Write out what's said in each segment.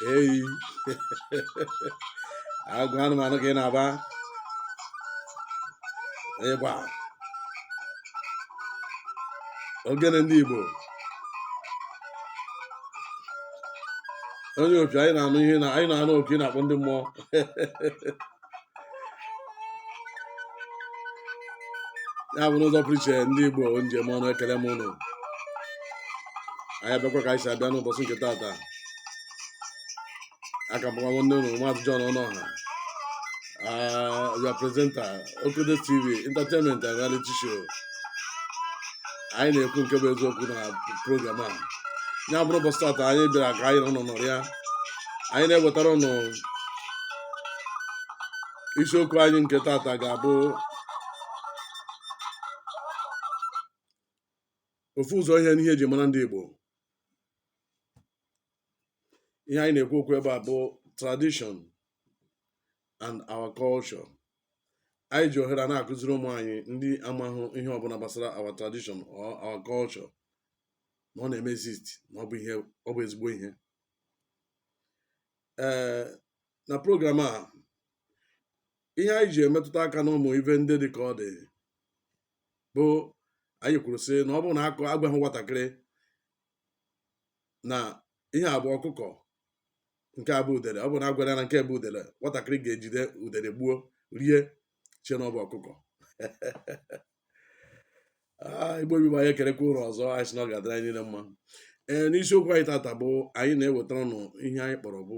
Eyi agụ anụmanụ ka ị na-aba ịgba ogene ndị Igbo onye opi anyị na-anụ ihe na anyị na-anụ opi na-akpọ ndị mmụọ ya bụ n'ụzọ pụrụ iche ndị Igbo njem ọnụ ekele m ụnụ anyị abịakwa ka anyị si abịa n'ụbọchị nke taata aka mkpọkwa nwanne ụnụ Maazị John Ọnụọha your presenter Okodes TV entertainment and reality show anyị na-ekwu nke bụ eziokwu na program a ya bụrụ ụbọchị taata anyị bịara ka anyị nọ nọrọ ya anyị na-ewetara ụnụ isiokwu anyị nke taata ga-abụ ofu ụzọ ihe n'ihe eji mara ndị Igbo. Ihe anyị na-ekwu okwu ebe a bụ tradition and our culture. Anyị ji ohere na-akụziri ụmụ anyị ndị amahụ ihe ọbụla gbasara our tradition or our culture na ọ na-eme exist na ọ bụ ezigbo ihe. Na program a ihe anyị ji emetụta aka n'ụmụ ife ndị dị ka ọ dị bụ anyị kwuru sị na ọ bụrụ na agwaghị nwatakịrị na ihe a bụ ọkụkọ nke a bụ udele, ọ bụ na agwara na nke bụ udele, nwatakịrị ga-ejide udele gbuo rie chie na ọ bụ ọkụkọ. Igbo Igbo anyị ekerekwa ụlọ ọzọ anyị sị na ọ ga-adịrị anyị niile mma. N'isiokwu anyị tata bụ anyị na-ewetara ụnụ ihe anyị kpọrọ bụ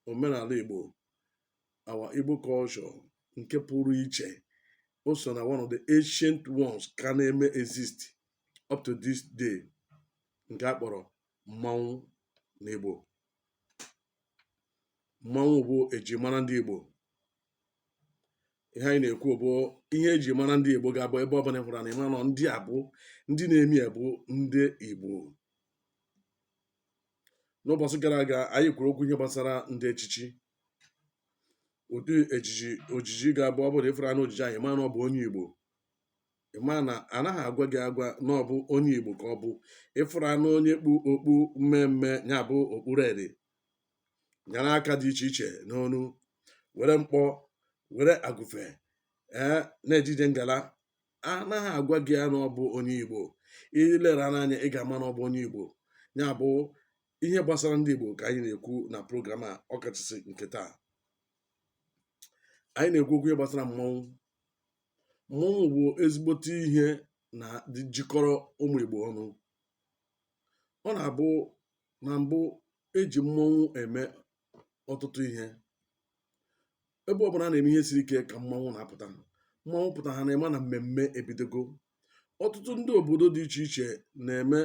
omenala Igbo, our Igbo culture nke pụrụ iche. O so na one of the ancient ones ka na-eme exist up to this day nke a kpọrọ mmanwụ n'Igbo. Mmanwụ bụ ejimara ndị Igbo. Ihe anyị na-ekwu bụ ihe eji mara ndị Igbo ga-abụ ebe ọbụla hụrụ na ịma nọ ndị a bụ ndị na-eme ya bụ ndị Igbo. N'ụbọchị gara aga anyị kwuru okwu ihe gbasara ndị echichi, ụdị ojiji ga-abụ ọ bụrụ ịfụrụ anụ ojiji anyị ma na ọ bụ onye Igbo. Ịma na anaghị agwa gị agwa na ọ bụ onye Igbo ka ọ bụ ịfụrụ anụ onye kpu okpu mmemme ya bụ okpuredi nyere aka dị iche iche n'onu were mkpọ were agụfe na-ejije ngala, anaghị agwa gị ya na ọ bụ onye Igbo. Ilera n'anya ị ga-ama na ọ bụ onye Igbo. Ya bụ ihe gbasara ndị Igbo ka anyị na-ekwu na program a ọkachasị nke taa. Anyị na-ekwu okwu ihe gbasara mmọnwụ. Mmọnwụ bụ ezigbote ihe na jikọrọ ụmụ Igbo ọnụ. Ọ na-abụ na mbụ eji mmọnwụ eme ọtụtụ ihe. Ebe ọbụla a na-eme ihe siri ike ka mmọnwụ na-apụta. Mmọnwụ pụta ha na-eme na mmemme ebidogo. Ọtụtụ ndị obodo dị iche iche na-eme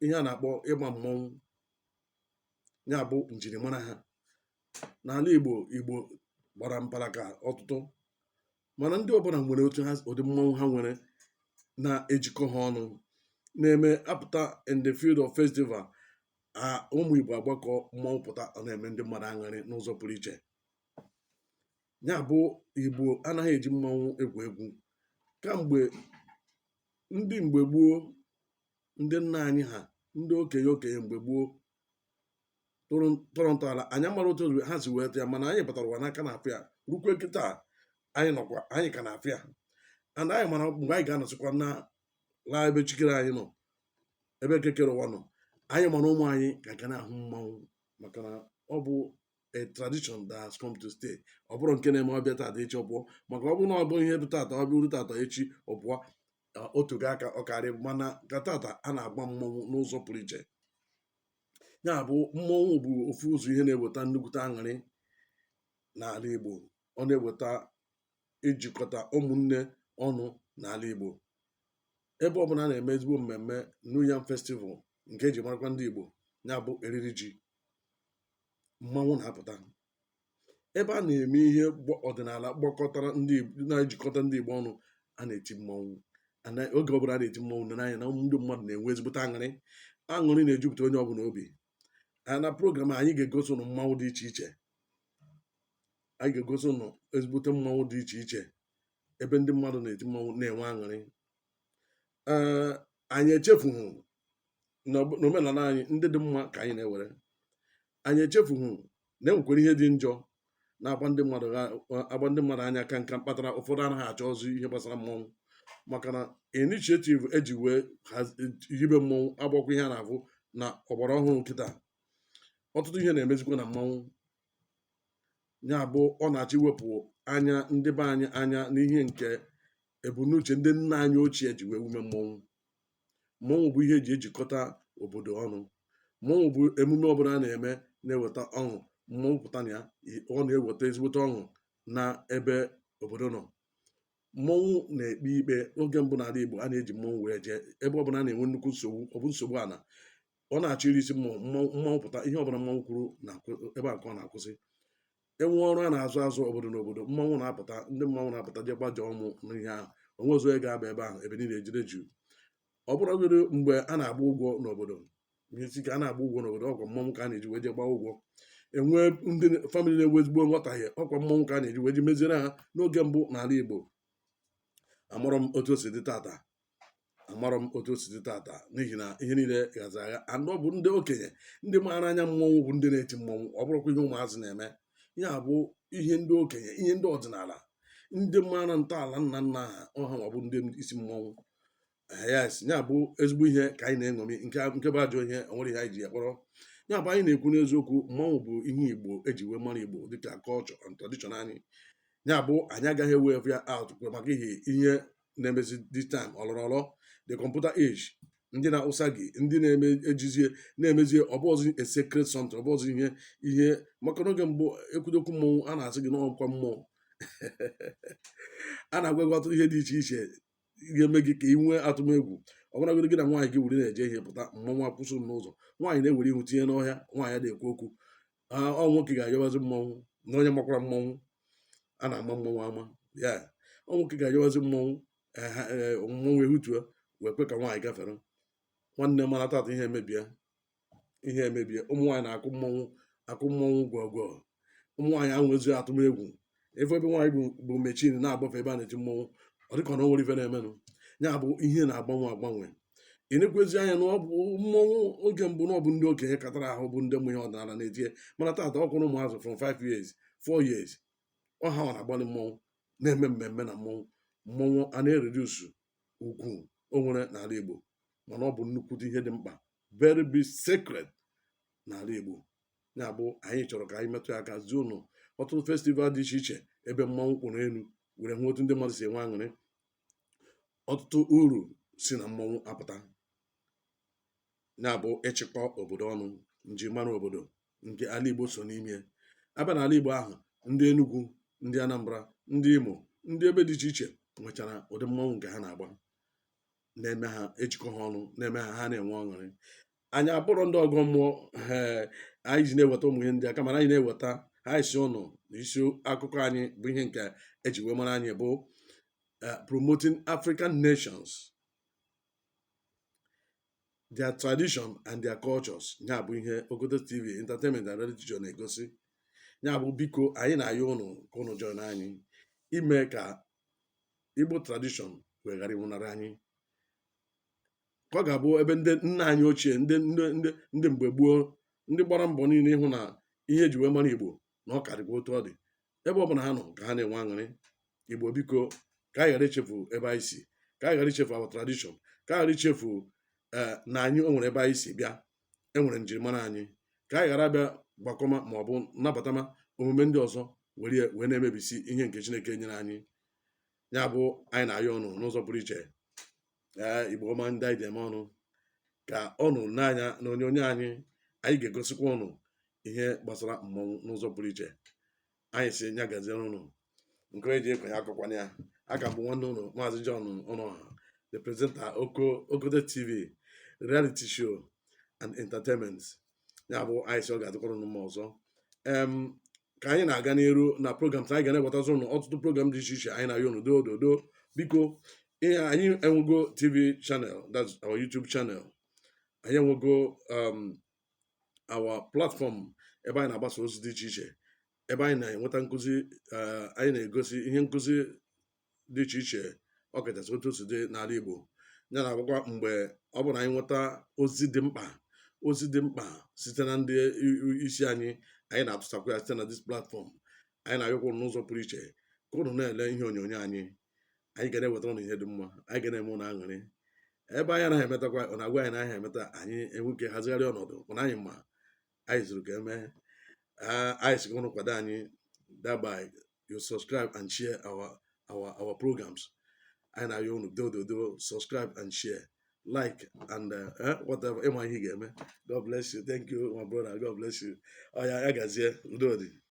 ihe a na-akpọ ịgba mmọnwụ, ya bụ njirimara ha. N'ala Igbo gbara mpalaka ọtụtụ, mana ndị ọbụla nwere ụdị mmọnwụ ha nwere na-ejikọ ha ọnụ na-eme apụta in the field of festival. Ụmụ Igbo agbakọ mmọnwụ pụta ọ na-eme ndị mmadụ aṅụrị n'ụzọ pụrụ iche. Ya bụ Igbo anaghị eji mmọnwụ egwu egwu. Kamgbe ndị mgbe gboo, ndị nna anyị ha, ndị okenye mgbe gboo tụrụ ntọala, anyị amara otu ha si weta ya, mana anyị batara ụwa n'aka na afọ ya rukwe kịta anyị ka na afọ ya. And anyị mara mgbe anyị ga-anọsịkwa na laa ebe chikere anyị nọ, ebe kekere ụwa nọ, anyị mara ụmụ anyị ka ga na-ahụ mmanwụ maka na ọ bụ a tradition that has come to stay. Ọ bụrụ nke na-eme ọbịa tata echi ọpụọ, maka ọ bụrụ na ọ bụ ihe bụ tata ọ bụrụ tata echi ọpụọ otu ga aka ọ karị, mana ka tata a na-agba mmọnwụ n'ụzọ pụrụ iche. Ya bụ mmọnwụ bụ ofu ụzọ ihe na-eweta nnukwute aṅụrị n'ala Igbo. Ọ na-eweta ijikọta ụmụnne ọnụ n'ala Igbo. Ebe ọbụla a na-eme ezigbo mmemme New Yam Festival nke eji marakwa ndị Igbo, ya bụ eriri ji, mmanwụ na-apụta. Ebe a na-eme ihe ọdịnala gbakọtara na-ejikọta ndị Igbo ọnụ, a na-eti mmọnwụ. Oge ọbụla a na-eti mmọnwụ n'anya na ndị mmadụ na-enwe ezigbote aṅụrị na-ejupụta onye ọbụla obi. Na program anyị ga-egosi ụnụ mmanwụ dị iche iche. Anyị ga-egosi ụnụ ezigbote mmanwụ dị iche iche ebe ndị mmadụ na-eti mmanwụ na-enwe aṅụrị. Anyị echefughị n'omenala anyị ndị dị mma ka anyị na-ewere. anyị echefughị na enwekwara ihe dị njọ na-agba ndị mmadụ anya ka nka kpatara ụfọdụ anaghị achọ ọzọ ihe gbasara mmọnwụ, maka na initiative eji wee hibe mmọnwụ agbakwa ihe a na-abụ na ọgbara ọhụrụ nkịta. Ọtụtụ ihe na-emezikwa na mmọnwụ, ya bụ ọ na-achọ iwepụ anya ndị be anyị anya n'ihe nke ebumnuche ndị nna anyị ochie ji wee ume mmọnwụ. Mmọnwụ bụ ihe eji ejikọta obodo ọnụ. Mmọnwụ bụ emume ọbụla a na-eme na-eweta ọṅụ. Mmọnwụ pụta na ya, ọ na-eweta ezigbote ọṅụ na ebe obodo nọ. Mmọnwụ na-ekpe ikpe. Oge mbụ n'ala Igbo, a na-eji mmọnwụ wee jee ebe ọbụla a na-enwe nnukwu nsogbu, ọ bụ nsogbu ana, ọ na-achọ iri isi mmọnwụ pụta, ihe ọbụla mmọnwụ kwuru na ebe a ka ọ na-akwụsị. Enwe ọrụ a na-azụ azụ obodo n'obodo, mmọnwụ na-apụta, ndị mmọnwụ na-apụta je gbajọọ ụmụ n'ihe ahụ. Onwe ozo ga-aba ebe ahụ, ebe niile ejide juu. Ọ bụrụgodị mgbe a na-agba ụgwọ n'obodo, ihe isi ka a na-agba ụgwọ n'obodo, ọkwa mmọnwụ ka a na-eji wee je gbaa ụgwọ. Enwee ndị famịlị na-enwe ezigbo nghọtahie, ọkwa mmọnwụ ka a na-eji wee ji meziere ha n'oge mbụ n'ala Igbo. Amarọ m otu o si dị tata, amarọ m otu o si dị tata, n'ihi na ihe niile ghazi agha. Anọ bụ ndị okenye, ndị maara anya mmọnwụ bụ ndị na-eti mmọnwụ. Ọ bụrụkwa ihe ụmụazị na-eme. Ya bụ ihe ndị okenye, ihe ndị ọdịnala, ndị maara ntọala nna nna ha, ọha ma ọ bụ ndị isi mmọnwụ. Yes, ya bụ ezigbo ihe ka anyị na-eṅomi, nke bụ ajọ ihe onwere ihe anyị ji ya kpọrọ. Ya bụ anyị na-ekwu n'eziokwu, mmọnwụ bụ ihe Igbo eji wee mara Igbo dịka culture and tradition anyị. Ya bụ anyị agaghị ewe ya out maka ihe na-emezi this time ọlọrọlọ, the computer age, ndị na-awụsa gị, ndị na-eme ejizie na-emezie ọbụzi a sacred something, ọbụzi ihe maka n'oge mbụ ekwudokwu mmọnwụ, a na-asị gị n'ọkwa mmụọ a na-agwa gị ọtụtụ ihe dị iche iche ga-eme gị ka ị nwee atụmegwu. Ọ bụrụgodị gị na nwaanyị gị wuri na-eje ihe pụta, mmọnwụ akwụsị n'ụzọ, nwaanyị na-ewere ihu tinye n'ọhịa, nwaanyị na-ekwu okwu, ọ nwoke ga-ayọbazi mmọnwụ na onye makwara mmọnwụ, a na-ama mmọnwụ ama. Ya ọ nwoke ga-ayọbazi mmọnwụ, mmọnwụ ehutuo wee kwe ka nwaanyị gafere. Nwanne mana tata ihe emebie. Ụmụ nwaanyị na-akụ mmọnwụ gwọgwọ. Ụmụ nwaanyị ahụ ezighị atụmegwu. Ebe nwaanyị bụ mechin na-agbafe ebe a na-eti mmọnwụ, ọ dịka na o nwere ife na-emenụ. Ya bụ ihe na-agbanwe. Ị na-ekwezi anya na ọ bụ mmọnwụ oge mbụ, na ọ bụ ndị okenye katara ahụ bụ ndị mmụ ihe ọdịnala na-etinye, mana tata ọkwụrụ ụmụazụ from 5 years 4 years ọha ọ na-agbalị mmọnwụ, na-eme mmemme na mmọnwụ a na-eredusu ugwu o nwere n'ala Igbo, mana ọ bụ nnukwute ihe dị mkpa, very big sacred n'ala Igbo. Ya bụ anyị chọrọ ka anyị metụ ya aka zie ụnụ ọtụtụ festival dị iche iche ebe mmọnwụ kwụrụ elu, were hụ otu ndị mmadụ si enwe aṅụrị. Ọtụtụ uru si na mmọnwụ apụta. Ya bụ ịchịkọ obodo ọnụ, njirimara obodo nke ala Igbo so n'ime. Abịa n'ala Igbo ahụ, ndị Enugu, ndị Anambra, ndị Imo, ndị ebe dị iche iche nwechara ụdị mmọnwụ nke ha na-agba, na-eme ha ejikọ ha ọnụ, na-eme ha na-enwe ọṅụrị. Anyị abụrụ ndị ọgọ mmụọ, anyị ji na-eweta ụmụ ihe ndị a, kama anyị na-eweta ha isi ụnụ na isi akụkọ anyị bụ ihe nke eji wee mara anyị bụ promoting African nations, their tradition and their cultures. Ya bụ ihe Ogodo TV entertainment and reality show na-egosi. Ya bụ biko anyị na-ayọ ụnụ ka ụnụ join anyị ime ka Igbo tradition wee ghara ịnwụnarị anyị, ka ọ ga-abụ ebe ndị nna anyị ochie, ndị mgbe gboo, ndị gbara mbọ niile ịhụ na ihe eji wee mara Igbo na ọ karịkwa otu ọ dị, ebe ọ bụla ha nọ ka ha na-enwe aṅụrị. Igbo biko ka anyị ghara ichefu ebe anyị si, ka anyị ghara ichefu our tradition, ka anyị ghara ichefu na anyị o nwere ebe anyị si bịa, enwere njirimara anyị, ka anyị ghara bịa gbakọma ma ọ bụ nabatama omume ndị ọzọ wee na-emebisi ihe nke Chineke nyere anyị. Ya bụ anyị na-ayọ ọnụ n'ụzọ pụrụ iche, Igbo ọma ndị anyị dị-eme ọnụ, ka ọnụ n'anya na onyonyo anyị ga-egosikwa ọnụ ihe gbasara mmọnwụ n'ụzọ pụrụ iche. Anyị si nya gaziere ụnụ, nke eji ekwenye akụkwana ya. Aka bụ nwanne ụnụ Maazị John Ọnụọha, the presenter Ogodo TV reality show and entertainment. Ya bụ anyị si ọ ga-adịkwara ụnụ mma ọzọ. Ka anyị na-aga n'iru na program anyị ga na-ewetazi ụnụ ọtụtụ program dị iche iche. Anyị na-ayọ ụnụ dododo, biko anyị enwego TV channel, that's our YouTube channel. Anyị enwego our platform ebe anyị na-agbasa ozi dị iche iche, ebe anyị na-enweta nkụzi, anyị na-egosi ihe nkụzi dị iche iche, ọkachasị otu o si dị n'ala Igbo. Ya na-agbakwa mgbe ọ bụrụ na anyị nweta ozi dị mkpa ozi dị mkpa site na ndị isi anyị na-atụsakwa ya site na this platform. Anyị na-ayọkwa ụnụ n'ụzọ pụrụ iche ka ụnụ na-ele ihe onyonyo anyị ga na-ewetara ụnụ ihe dị mma, anyị ga na-eme ụnụ aṅụrị. Ebe anyị anaghị emetakwa, ọ na-agwa anyị na anyị emeta, anyị enweke hazigharị ọnọdụ mana anyị ma anyị zuru ka eme. Anyị sị ka ụnụ kwado anyị, thereby you subscribe and share our programs. Anyị na-ayọ ụnụ do subscribe and share, like and whatever ịma ihe ị ga-eme. God bless you. Thank you my brother. God bless you. Ya gazie. Udo dị.